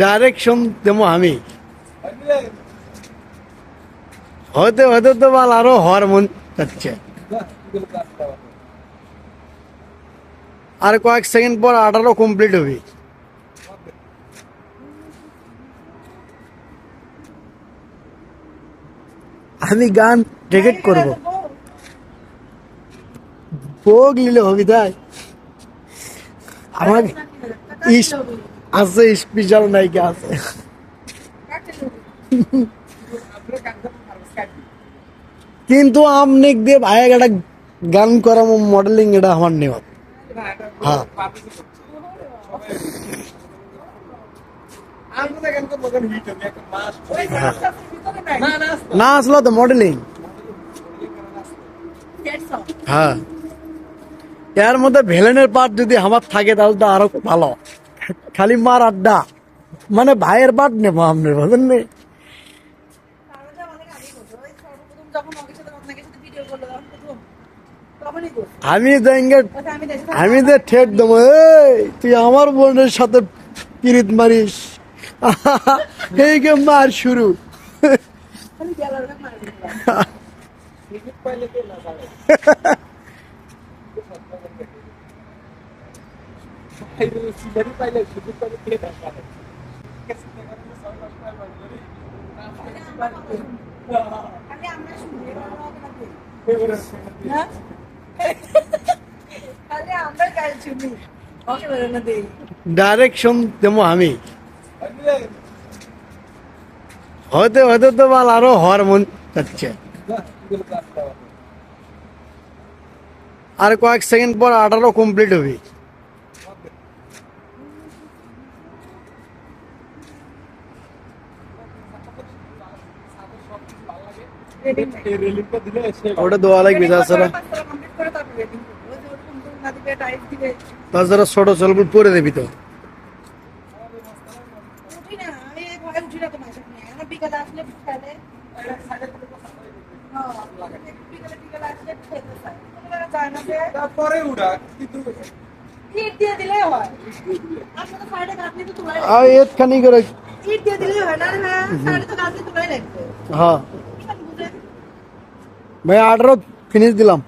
direction দেবো আমি হতে হতে তো বল আরো হওয়ার মন যাচ্ছে আর কয়েক সেকেন্ড পর 18 কমপ্লিট হবে আমি গান রেকর্ড করব ভোগ নিলে হবে তাই আমার আছে স্পেশাল নায়িকা আছে কিন্তু আপনি দিয়ে ভাই একটা গান করা মডেলিং এটা আমার নেওয়া হ্যাঁ না আসলো তো মডেলিং হ্যাঁ এর মধ্যে ভিলেনের পার্ট যদি আমার থাকে তাহলে তো আরো ভালো খালি মার আড্ডা মানে ভাইয়ের পার্ট নেবো আপনি বুঝলেন নি আমি যে ঠেট দেবো তুই আমার বোনের সাথে পিরিত মারিস এই গে মার শুরু ডাইরেকশন দেবো আমি হতে হতে তো বল আরো হওয়ার মন যাচ্ছে আর কয়েক সেকেন্ড পর 18 কমপ্লিট হবে ওটা দোয়া লাগবে তাছাড়া ছোট চলবো পরে দেবি তো এখানি করে হ্যাঁ ভাই 18 ফিনিশ দিলাম